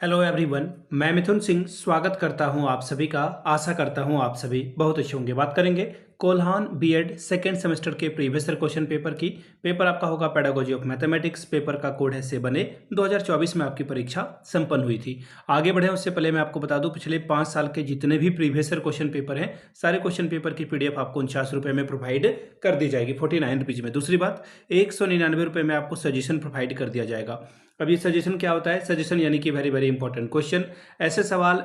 Hello everyone, मैं मिथुन सिंह स्वागत करता हूं आप सभी का। आशा करता हूं आप सभी बहुत अच्छे होंगे। बात करेंगे कोल्हान बीएड सेकेंड सेमेस्टर के प्रीवियस ईयर क्वेश्चन पेपर की। पेपर आपका होगा पेडागोजी ऑफ मैथमेटिक्स। पेपर का कोड है 7A। 2024 में आपकी परीक्षा संपन्न हुई थी। आगे बढ़े उससे पहले मैं आपको बता दूं, पिछले 5 साल के जितने भी प्रीवियस ईयर क्वेश्चन पेपर हैं, सारे क्वेश्चन पेपर की पीडीएफ आपको 49 रुपये में प्रोवाइड कर दी जाएगी, 49 रुपीज़ में। दूसरी बात, 199 रुपये में आपको सजेशन प्रोवाइड कर दिया जाएगा। अब ये सजेशन क्या होता है? सजेशन यानी कि वेरी वेरी इंपॉर्टेंट क्वेश्चन, ऐसे सवाल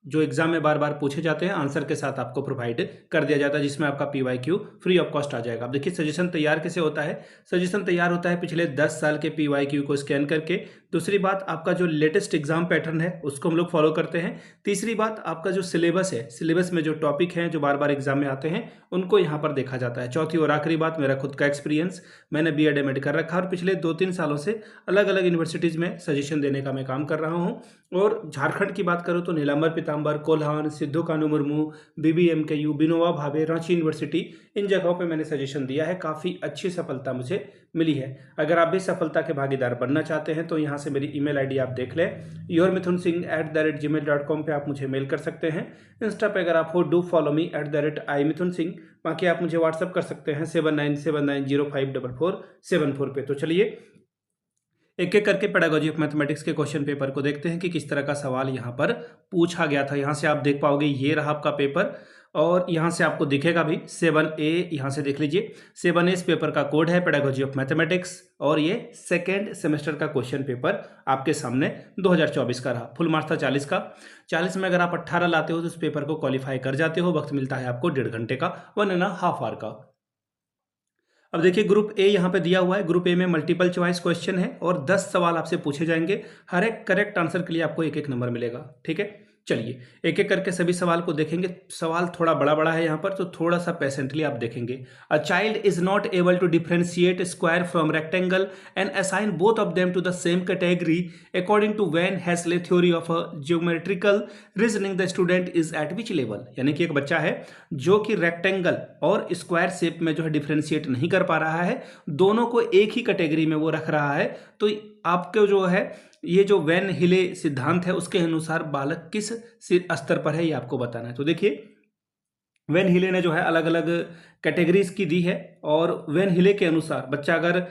जो एग्जाम में बार बार पूछे जाते हैं, आंसर के साथ आपको प्रोवाइड कर दिया जाता है, जिसमें आपका पीवाईक्यू फ्री ऑफ कॉस्ट आ जाएगा। अब देखिए सजेशन तैयार कैसे होता है। सजेशन तैयार होता है पिछले 10 साल के पीवाईक्यू को स्कैन करके। दूसरी बात, आपका जो लेटेस्ट एग्जाम पैटर्न है उसको हम लोग फॉलो करते हैं। तीसरी बात, आपका जो सिलेबस है, सिलेबस में जो टॉपिक हैं जो बार बार एग्जाम में आते हैं उनको यहाँ पर देखा जाता है। चौथी और आखिरी बात, मेरा खुद का एक्सपीरियंस, मैंने बीएड एमएड कर रखा और पिछले 2-3 सालों से अलग अलग यूनिवर्सिटीज़ में सजेशन देने का मैं काम कर रहा हूँ। और झारखंड की बात करूँ तो नीलांबर पीताम्बर, कोल्हान, सिद्धू कानू मुर्मू, बीबीएमकेयू, विनोबा भावे, रांची यूनिवर्सिटी, इन जगहों पे मैंने सजेशन दिया है। काफ़ी अच्छी सफलता मुझे मिली है। अगर आप भी सफलता के भागीदार बनना चाहते हैं तो यहाँ से मेरी ईमेल आईडी आप देख लें, yourmithunsingh@gmail.com पे आप मुझे मेल कर सकते हैं। इंस्टा पे अगर आप हो, डू फॉलो मी @imithunsingh। बाकी आप मुझे व्हाट्सअप कर सकते हैं 7979054474 पे। तो चलिए एक एक करके पेडागोजी ऑफ मैथमेटिक्स के क्वेश्चन पेपर को देखते हैं कि किस तरह का सवाल यहाँ पर पूछा गया था। यहाँ से आप देख पाओगे, ये रहा आपका पेपर और यहाँ से आपको दिखेगा भी 7A। यहाँ से देख लीजिए 7A इस पेपर का कोड है, पेडागोजी ऑफ मैथमेटिक्स, और ये सेकेंड सेमेस्टर का क्वेश्चन पेपर आपके सामने 2024 का रहा। फुल मार्क्स था 40 का। 40 में अगर आप 18 लाते हो तो इस पेपर को क्वालिफाई कर जाते हो। वक्त मिलता है आपको 1.5 घंटे का, 1.5 आवर का। अब देखिए ग्रुप ए यहाँ पे दिया हुआ है। ग्रुप ए में मल्टीपल चॉइस क्वेश्चन है और 10 सवाल आपसे पूछे जाएंगे। हर एक करेक्ट आंसर के लिए आपको एक एक नंबर मिलेगा। ठीक है, चलिए एक एक करके सभी सवाल को देखेंगे। सवाल थोड़ा बड़ा बड़ा है यहाँ पर, तो थोड़ा सा पेशेंटली आप देखेंगे। A child is not able to differentiate square from rectangle and assign both of them to the same category according to Van Hiele theory of geometrical reasoning, the student is at which level. यानी कि एक बच्चा है जो कि rectangle और square shape में जो है डिफरेंशिएट नहीं कर पा रहा है, दोनों को एक ही कैटेगरी में वो रख रहा है। तो आपके जो है ये जो वैन हिले सिद्धांत है उसके अनुसार बालक किस स्तर पर है ये आपको बताना है। तो देखिए वैन हिले ने जो है अलग अलग कैटेगरीज की दी है और वैन हिले के अनुसार बच्चा अगर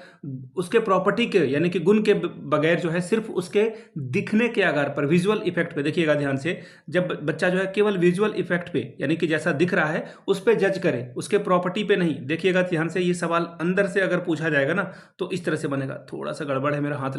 उसके प्रॉपर्टी के यानी कि गुण के बगैर जो है सिर्फ उसके दिखने के आधार पर, विजुअल इफेक्ट पे, देखिएगा ध्यान से, जब बच्चा जो है केवल विजुअल इफेक्ट पे यानी कि जैसा दिख रहा है उस पर जज करे, उसके प्रॉपर्टी पे नहीं। देखिएगा ध्यान से, ये सवाल अंदर से अगर पूछा जाएगा ना तो इस तरह से बनेगा। थोड़ा सा गड़बड़ है, मेरा हाथ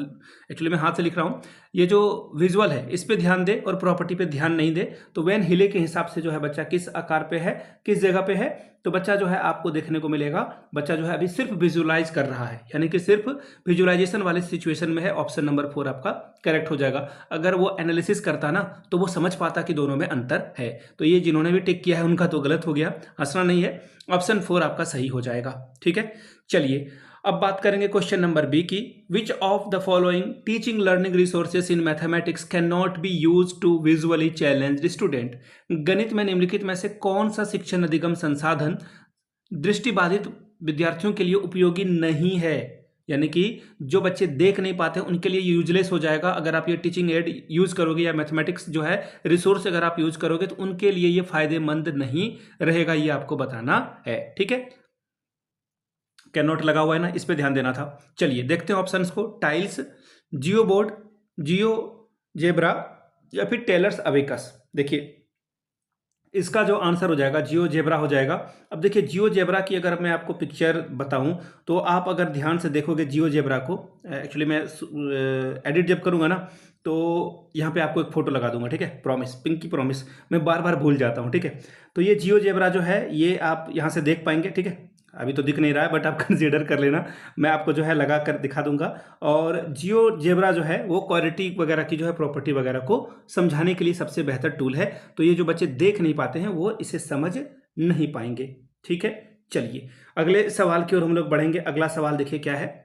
एक्चुअली मैं हाथ से लिख रहा हूँ। ये जो विजुअल है इस पर ध्यान दे और प्रॉपर्टी पे ध्यान नहीं दे, तो वैन हिले के हिसाब से जो है बच्चा किस आकार पे है, किस जगह पे है, तो बच्चा जो है आपको देखने को मिलेगा, बच्चा जो है अभी सिर्फ विजुअलाइज कर रहा है, यानी कि सिर्फ विजुअलाइजेशन वाले सिचुएशन में है। ऑप्शन नंबर 4 आपका करेक्ट हो जाएगा। अगर वो एनालिसिस करता ना तो वो समझ पाता कि दोनों में अंतर है। तो ये जिन्होंने भी टिक किया है उनका तो गलत हो गया, हंसना नहीं है। ऑप्शन 4 आपका सही हो जाएगा। ठीक है, चलिए अब बात करेंगे क्वेश्चन नंबर बी की। Which of the following teaching learning resources in mathematics can not be use to visually challenge student. गणित में निम्नलिखित में से कौन सा शिक्षण अधिगम संसाधन दृष्टिबाधित विद्यार्थियों के लिए उपयोगी नहीं है, यानी कि जो बच्चे देख नहीं पाते उनके लिए यूजलेस हो जाएगा। अगर आप ये टीचिंग एड यूज करोगे या मैथमेटिक्स जो है रिसोर्स अगर आप यूज करोगे तो उनके लिए ये फायदेमंद नहीं रहेगा, ये आपको बताना है। ठीक है, कैन नॉट लगा हुआ है ना, इस पे ध्यान देना था। चलिए देखते हैं ऑप्शंस को। टाइल्स, जियो बोर्ड, जियो जेब्रा या फिर टेलर्स अबेकस। देखिए इसका जो आंसर हो जाएगा जियो जेब्रा हो जाएगा। अब देखिए जियो जेब्रा की अगर मैं आपको पिक्चर बताऊं तो आप अगर ध्यान से देखोगे जियो जेब्रा को, एक्चुअली मैं एडिट जब करूंगा ना तो यहाँ पे आपको एक फोटो लगा दूंगा। ठीक है, प्रॉमिस, पिंकी प्रॉमिस, मैं बार बार भूल जाता हूँ। ठीक है, तो ये जियो जेब्रा जो है ये आप यहाँ से देख पाएंगे। ठीक है, अभी तो दिख नहीं रहा है बट आप कंसीडर कर लेना, मैं आपको जो है लगा कर दिखा दूंगा। और जियो जेब्रा जो है वो क्वालिटी वगैरह की जो है प्रॉपर्टी वगैरह को समझाने के लिए सबसे बेहतर टूल है। तो ये जो बच्चे देख नहीं पाते हैं वो इसे समझ नहीं पाएंगे। ठीक है, चलिए अगले सवाल की ओर हम लोग बढ़ेंगे। अगला सवाल देखिए क्या है।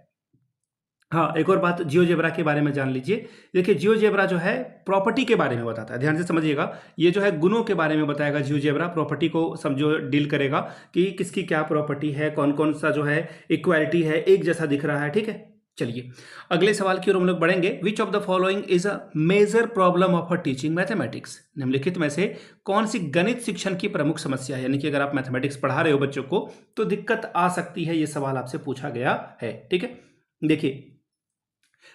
हाँ, एक और बात जियो जेब्रा के बारे में जान लीजिए। देखिए जियो जेब्रा जो है प्रॉपर्टी के बारे में बताता है, ध्यान से समझिएगा। ये जो है गुणों के बारे में बताएगा जियो जेब्रा, प्रॉपर्टी को समझो डील करेगा कि किसकी क्या प्रॉपर्टी है, कौन कौन सा जो है इक्वालिटी है, एक जैसा दिख रहा है। ठीक है, चलिए अगले सवाल की ओर हम लोग बढ़ेंगे। Which of the following is a major problem of a teaching mathematics? निम्नलिखित में से कौन सी गणित शिक्षण की प्रमुख समस्या है? यानी कि अगर आप मैथमेटिक्स पढ़ा रहे हो बच्चों को तो दिक्कत आ सकती है, ये सवाल आपसे पूछा गया है। ठीक है, देखिए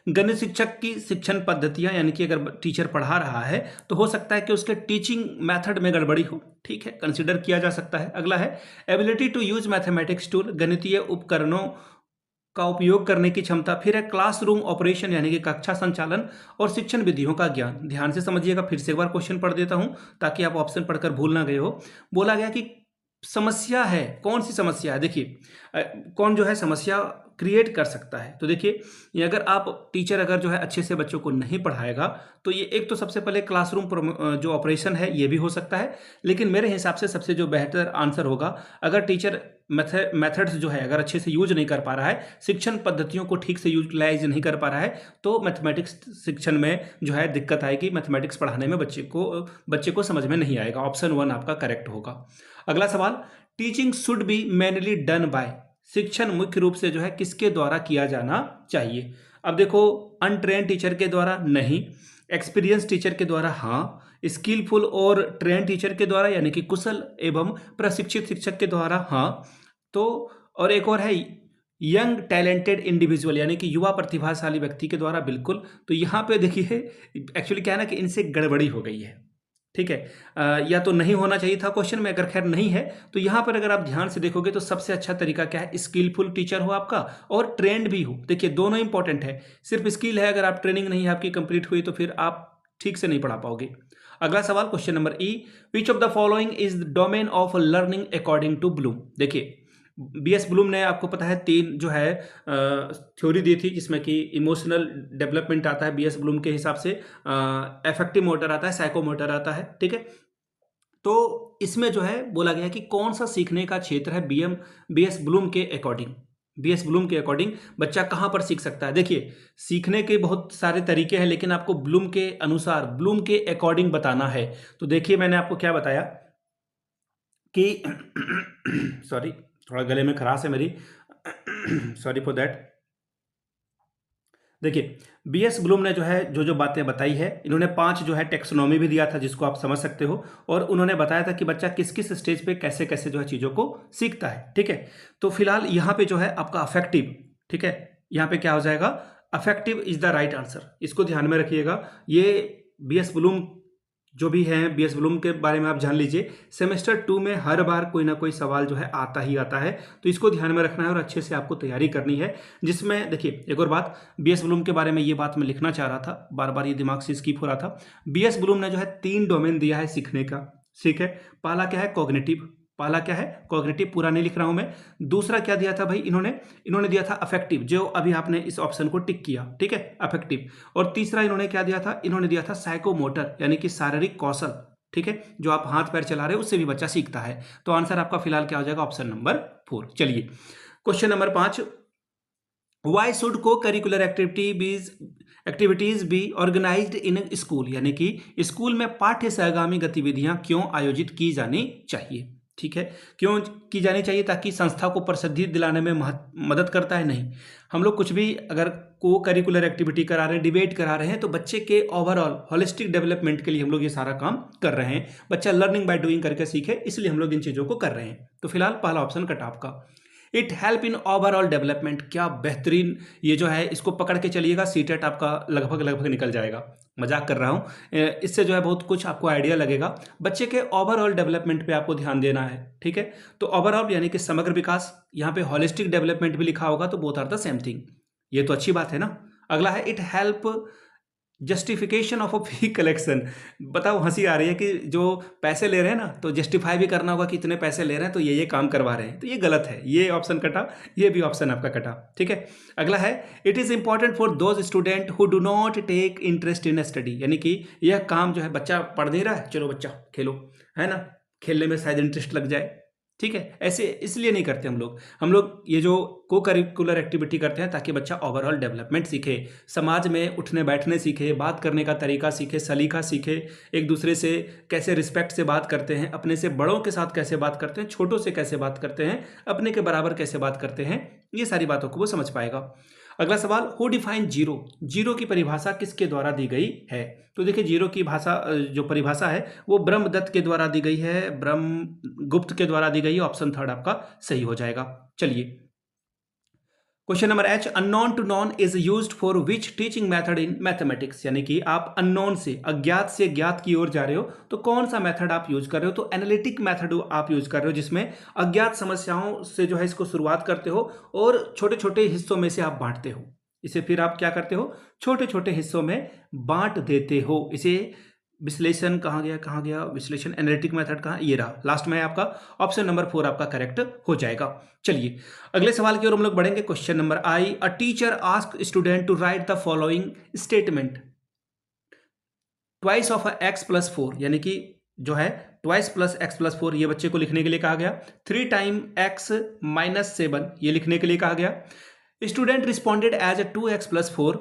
गणित शिक्षक की शिक्षण पद्धतियां, यानी कि अगर टीचर पढ़ा रहा है तो हो सकता है कि उसके टीचिंग मेथड में गड़बड़ी हो। ठीक है, कंसिडर किया जा सकता है। अगला है ability to use mathematics tool, गणितीय उपकरणों का उपयोग करने की क्षमता। फिर है क्लासरूम ऑपरेशन, यानी कि कक्षा संचालन और शिक्षण विधियों का ज्ञान। ध्यान से समझिएगा, फिर से एक बार क्वेश्चन पढ़ देता हूं ताकि आप ऑप्शन पढ़कर भूल ना गए हो। बोला गया कि समस्या है, कौन सी समस्या है? देखिए कौन जो है समस्या क्रिएट कर सकता है। तो देखिए ये अगर आप टीचर अगर जो है अच्छे से बच्चों को नहीं पढ़ाएगा तो ये एक तो सबसे पहले क्लासरूम जो ऑपरेशन है ये भी हो सकता है, लेकिन मेरे हिसाब से सबसे जो बेहतर आंसर होगा, अगर टीचर मेथड्स जो है अगर अच्छे से यूज नहीं कर पा रहा है, शिक्षण पद्धतियों को ठीक से यूटिलाइज नहीं कर पा रहा है, तो मैथमेटिक्स शिक्षण में जो है दिक्कत आएगी, मैथमेटिक्स पढ़ाने में बच्चे को समझ में नहीं आएगा। ऑप्शन 1 आपका करेक्ट होगा। अगला सवाल, teaching should be manually done by, शिक्षण मुख्य रूप से जो है किसके द्वारा किया जाना चाहिए? अब देखो अनट्रेन टीचर के द्वारा नहीं, एक्सपीरियंस टीचर के द्वारा हाँ, स्किलफुल और ट्रेन टीचर के द्वारा यानी कि कुशल एवं प्रशिक्षित शिक्षक के द्वारा हाँ, तो और एक और है यंग टैलेंटेड इंडिविजुअल, यानी कि युवा प्रतिभाशाली व्यक्ति के द्वारा बिल्कुल। तो यहाँ पे देखिए एक्चुअली क्या है ना कि इनसे गड़बड़ी हो गई है। ठीक है, या तो नहीं होना चाहिए था क्वेश्चन में, अगर खैर नहीं है तो यहाँ पर अगर आप ध्यान से देखोगे तो सबसे अच्छा तरीका क्या है, स्किलफुल टीचर हो आपका और ट्रेंड भी हो। देखिए दोनों इंपॉर्टेंट है, सिर्फ स्किल है, अगर आप ट्रेनिंग नहीं है आपकी कंप्लीट हुई तो फिर आप ठीक से नहीं पढ़ा पाओगे। अगला सवाल question number E, which of the following is the domain of learning according to Bloom? देखिए बीएस ब्लूम ने आपको पता है 3 जो है थ्योरी दी थी, जिसमें कि इमोशनल डेवलपमेंट आता है बीएस ब्लूम के हिसाब से, अफेक्टिव मोटर आता है, साइकोमोटर आता है। ठीक है, तो इसमें जो है बोला गया कि कौन सा सीखने का क्षेत्र है बीएस ब्लूम के अकॉर्डिंग, बीएस ब्लूम के अकॉर्डिंग बच्चा कहां पर सीख सकता है? देखिए सीखने के बहुत सारे तरीके हैं, लेकिन आपको ब्लूम के अनुसार, ब्लूम के अकॉर्डिंग बताना है। तो देखिए मैंने आपको क्या बताया कि सॉरी थोड़ा गले में खराश है मेरी, सॉरी फॉर दैट। देखिए बीएस ब्लूम ने जो है जो बातें बताई है, इन्होंने 5 जो है टेक्सोनॉमी भी दिया था जिसको आप समझ सकते हो, और उन्होंने बताया था कि बच्चा किस किस स्टेज पे कैसे कैसे जो है चीज़ों को सीखता है। ठीक है, तो फिलहाल यहाँ पे जो है आपका अफेक्टिव, ठीक है, यहाँ पे क्या हो जाएगा, affective is the right answer. इसको ध्यान में रखिएगा। ये बीएस ब्लूम जो भी हैं, बीएस ब्लूम के बारे में आप जान लीजिए, सेमेस्टर 2 में हर बार कोई ना कोई सवाल जो है आता ही आता है, तो इसको ध्यान में रखना है और अच्छे से आपको तैयारी करनी है। जिसमें देखिए एक और बात, बीएस ब्लूम के बारे में ये बात मैं लिखना चाह रहा था, बार बार ये दिमाग से स्किप हो रहा था। बीएस ब्लूम ने जो है 3 डोमेन दिया है सीखने का। ठीक है, पहला क्या है, कॉग्निटिव, पहला क्या है कॉग्निटिव, पूरा नहीं लिख रहा हूं मैं। दूसरा क्या दिया था भाई इन्होंने दिया था अफेक्टिव, जो अभी आपने इस ऑप्शन को टिक किया, ठीक है, अफेक्टिव। और तीसरा इन्होंने क्या दिया था, इन्होंने दिया था साइकोमोटर, यानी कि शारीरिक कौशल। ठीक है, जो आप हाथ पैर चला रहे हो उससे भी बच्चा सीखता है। तो आंसर आपका फिलहाल क्या हो जाएगा, ऑप्शन नंबर 4। चलिए question number 5, why should co curricular activities be organized in school, यानी कि स्कूल में पाठ्य सहगामी गतिविधियां क्यों आयोजित की जानी चाहिए? ठीक है, क्यों की जानी चाहिए? ताकि संस्था को प्रसिद्धि दिलाने में मदद करता है। नहीं, हम लोग कुछ भी अगर को करिकुलर एक्टिविटी करा रहे हैं, डिबेट करा रहे हैं, तो बच्चे के ओवरऑल होलिस्टिक डेवलपमेंट के लिए हम लोग ये सारा काम कर रहे हैं। बच्चा लर्निंग बाय डूइंग करके सीखे, इसलिए हम लोग इन चीज़ों को कर रहे हैं। तो फिलहाल पहला ऑप्शन कट आपका। It help in overall development, क्या बेहतरीन, ये जो है इसको पकड़ के चलिएगा, सीटेट आपका लगभग निकल जाएगा। मजाक कर रहा हूँ, इससे जो है बहुत कुछ आपको आइडिया लगेगा। बच्चे के ओवरऑल डेवलपमेंट पे आपको ध्यान देना है। ठीक है, तो ओवरऑल यानी कि समग्र विकास, यहाँ पे होलिस्टिक डेवलपमेंट भी लिखा होगा, तो both are the same thing. ये तो अच्छी बात है ना। अगला है it help justification of a fee collection. बताओ हंसी आ रही है कि जो पैसे ले रहे हैं ना, तो जस्टिफाई भी करना होगा कि इतने पैसे ले रहे हैं तो ये काम करवा रहे हैं, तो ये गलत है। ये ऑप्शन कटा, ये भी ऑप्शन आपका कटा। ठीक है, अगला है it is important for those student who do not take interest in study, यानी कि यह काम जो है बच्चा पढ़ नहीं रहा है, चलो बच्चा खेलो, है ना, खेलने में शायद इंटरेस्ट लग जाए। ठीक है, ऐसे इसलिए नहीं करते हम लोग ये जो को करिकुलर एक्टिविटी करते हैं ताकि बच्चा ओवरऑल डेवलपमेंट सीखे, समाज में उठने बैठने सीखे, बात करने का तरीका सीखे, सलीका सीखे, एक दूसरे से कैसे रिस्पेक्ट से बात करते हैं, अपने से बड़ों के साथ कैसे बात करते हैं, छोटों से कैसे बात करते हैं, अपने के बराबर कैसे बात करते हैं, ये सारी बातों को वो समझ पाएगा। अगला सवाल, हु डिफाइन जीरो, जीरो की परिभाषा किसके द्वारा दी गई है? तो देखिए जीरो की भाषा जो परिभाषा है वो ब्रह्मदत्त के द्वारा दी गई है, ब्रह्मगुप्त के द्वारा दी गई है। ऑप्शन थर्ड आपका सही हो जाएगा। चलिए question number H, unknown to known is used for which teaching method in mathematics, यानी कि आप अननोन से अज्ञात से ज्ञात की ओर जा रहे हो तो कौन सा मेथड आप यूज कर रहे हो? तो एनालिटिक मेथड आप यूज कर रहे हो, जिसमें अज्ञात समस्याओं से जो है इसको शुरुआत करते हो और छोटे छोटे हिस्सों में से आप बांटते हो। इसे फिर आप क्या करते हो? छोटे छोटे हिस्सों में बांट देते हो। इसे विश्लेषण कहाँ गया विश्लेषण, एनालिटिक मेथड कहाँ, ये रहा लास्ट में आपका ऑप्शन नंबर 4 आपका करेक्ट हो जाएगा। चलिए अगले सवाल की ओर हम लोग बढ़ेंगे। Question number I, a teacher ask student to write the following statement, twice of X plus 4, यानी कि जो है ट्वाइस प्लस एक्स प्लस 4 ये बच्चे को लिखने के लिए कहा गया। 3 टाइम एक्स माइनस 7 ये लिखने के लिए कहा गया। Student responded as a 2x plus 4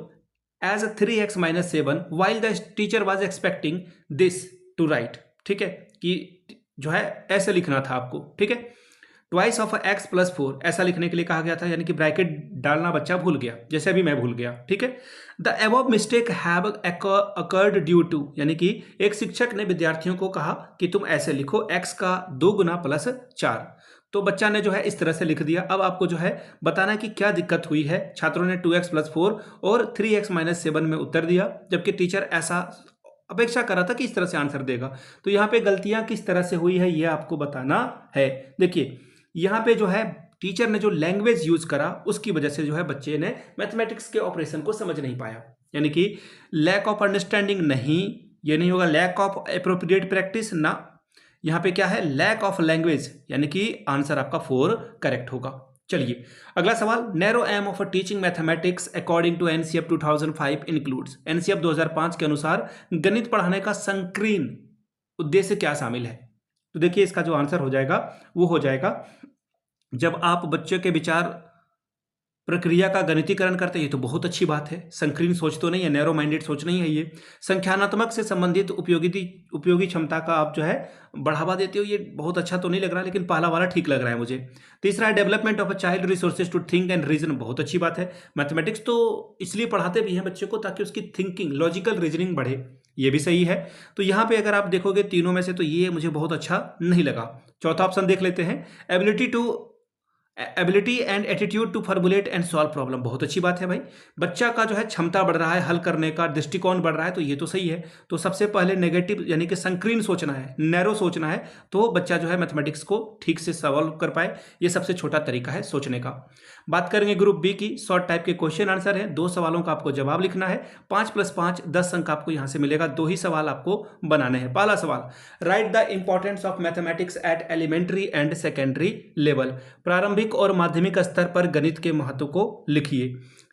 as a 3x minus 7 while the teacher was expecting this to write। ठीक है, कि जो है ऐसे लिखना था आपको। ठीक है, ट्वाइस ऑफ एक्स प्लस 4 ऐसा लिखने के लिए कहा गया था, यानी कि ब्रैकेट डालना बच्चा भूल गया, जैसे अभी मैं भूल गया। ठीक है, the above mistake have occurred due to, यानी कि एक शिक्षक ने विद्यार्थियों को कहा कि तुम ऐसे लिखो x का 2 गुना प्लस 4, तो बच्चा ने जो है इस तरह से लिख दिया। अब आपको जो है बताना है कि क्या दिक्कत हुई है। छात्रों ने 2x प्लस 4 और 3x माइनस 7 में उत्तर दिया, जबकि टीचर ऐसा अपेक्षा कर रहा था कि इस तरह से आंसर देगा। तो यहाँ पे गलतियां किस तरह से हुई है ये आपको बताना है। देखिए यहाँ पे जो है टीचर ने जो लैंग्वेज यूज करा उसकी वजह से जो है बच्चे ने मैथमेटिक्स के ऑपरेशन को समझ नहीं पाया, यानी कि लैक ऑफ अंडरस्टैंडिंग नहीं, ये नहीं होगा लैक ऑफ एप्रोप्रिएट प्रैक्टिस ना, यहाँ पे क्या है लैक ऑफ लैंग्वेज, यानी कि आंसर आपका 4 करेक्ट होगा। चलिए अगला सवाल, narrow aim of teaching mathematics according to NCF 2005 includes, NCF 2005 के अनुसार गणित पढ़ाने का संकीर्ण उद्देश्य क्या शामिल है? तो देखिए इसका जो आंसर हो जाएगा वो हो जाएगा जब आप बच्चे के विचार प्रक्रिया का गणितीकरण करते हैं, ये तो बहुत अच्छी बात है। संकीर्ण सोच तो नहीं है, नैरो माइंडेड सोच नहीं है ये। संख्यानात्मक से संबंधित उपयोगी क्षमता का आप जो है बढ़ावा देते हो, ये बहुत अच्छा तो नहीं लग रहा, लेकिन पहला वाला ठीक लग रहा है मुझे। तीसरा है development of a child resources to think and reason, बहुत अच्छी बात है। मैथमेटिक्स तो इसलिए पढ़ाते भी हैं बच्चे को ताकि उसकी थिंकिंग लॉजिकल रीजनिंग बढ़े, ये भी सही है। तो यहाँ पे अगर आप देखोगे तीनों में से तो ये मुझे बहुत अच्छा नहीं लगा। चौथा ऑप्शन देख लेते हैं, ability and attitude to formulate and solve problem, बहुत अच्छी बात है भाई। बच्चा का जो है क्षमता बढ़ रहा है, हल करने का दृष्टिकोण बढ़ रहा है, तो ये तो सही है। तो सबसे पहले नेगेटिव यानी कि संकीर्ण सोचना है, नैरो सोचना है, तो बच्चा जो है मैथमेटिक्स को ठीक से सॉल्व कर पाए, ये सबसे छोटा तरीका है सोचने का। बात करेंगे ग्रुप बी की, शॉर्ट टाइप के क्वेश्चन आंसर है, 2 सवालों का आपको जवाब लिखना है, 5 + 5 10 अंक आपको यहां से मिलेगा। 2 ही सवाल आपको बनाने हैं। पहला सवाल, write the importance of mathematics at elementary and secondary level, प्रारंभिक और माध्यमिक स्तर पर गणित के महत्व को लिखिए।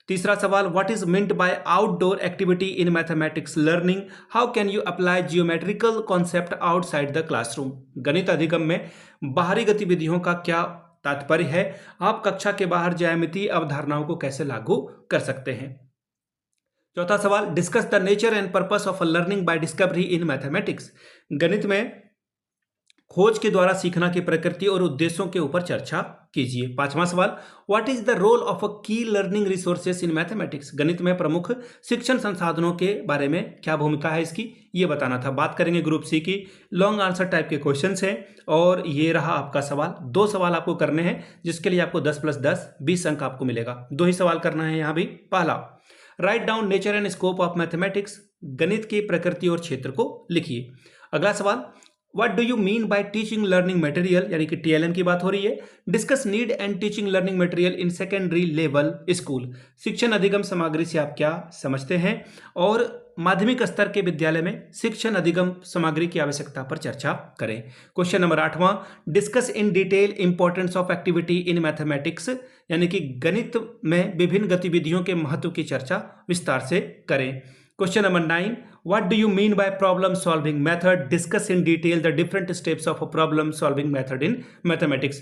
तीसरा सवाल, what is meant by outdoor activity in mathematics learning, how can you apply geometrical concept outside the classroom, गणित अधिगम में बाहरी गतिविधियों का क्या तात्पर्य है, आप कक्षा के बाहर ज्यामितीय अवधारणाओं को कैसे लागू कर सकते हैं। चौथा सवाल, discuss the nature and purpose of learning by discovery in mathematics, गणित में खोज के द्वारा सीखना की प्रकृति और उद्देश्यों के ऊपर चर्चा कीजिए। पांचवा सवाल, what is the role of a key learning resources in mathematics, गणित में प्रमुख शिक्षण संसाधनों के बारे में क्या भूमिका है इसकी, ये बताना था। बात करेंगे ग्रुप सी की, लॉन्ग आंसर टाइप के क्वेश्चंस हैं और ये रहा आपका सवाल। 2 सवाल आपको करने हैं जिसके लिए आपको 10 + 10 20 अंक आपको मिलेगा। 2 ही सवाल करना है यहाँ भी। पहला, write down nature and scope of mathematics, गणित की प्रकृति और क्षेत्र को लिखिए। अगला सवाल, what do you mean by teaching learning material, यानी कि टीएलएम की बात हो रही है। Discuss need and teaching learning material in secondary level school, शिक्षण अधिगम सामग्री से आप क्या समझते हैं और माध्यमिक स्तर के विद्यालय में शिक्षण अधिगम सामग्री की आवश्यकता पर चर्चा करें। क्वेश्चन नंबर 8वां, discuss in detail importance of activity in mathematics, यानी कि गणित में विभिन्न गतिविधियों के महत्व की चर्चा विस्तार से करें। Question number 9, what do you mean by problem solving method, discuss in detail the different steps of a problem solving method in mathematics,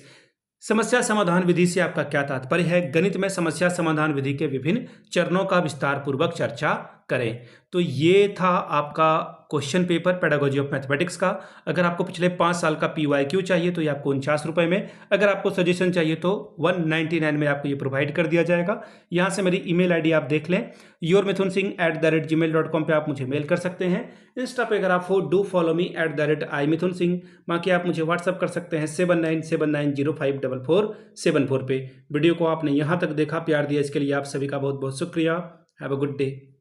समस्या समाधान विधि से आपका क्या तात्पर्य है, गणित में समस्या समाधान विधि के विभिन्न चरणों का विस्तार पूर्वक चर्चा करें। तो ये था आपका question paper pedagogy of mathematics का। अगर आपको पिछले 5 साल का PYQ चाहिए तो ये आपको 49 रुपये में, अगर आपको सजेशन चाहिए तो 199 में आपको ये प्रोवाइड कर दिया जाएगा। यहाँ से मेरी email ID आप देख लें, yourmithunsingh@gmail.com पे आप मुझे मेल कर सकते हैं। इंस्टा पे अगर आप हो डू फॉलो मी @imithunsingh, बाकी आप मुझे व्हाट्सअप कर सकते हैं 7979054474 पे। वीडियो को आपने यहाँ तक देखा, प्यार दिया, इसके लिए आप सभी का बहुत बहुत शुक्रिया। Have a good day.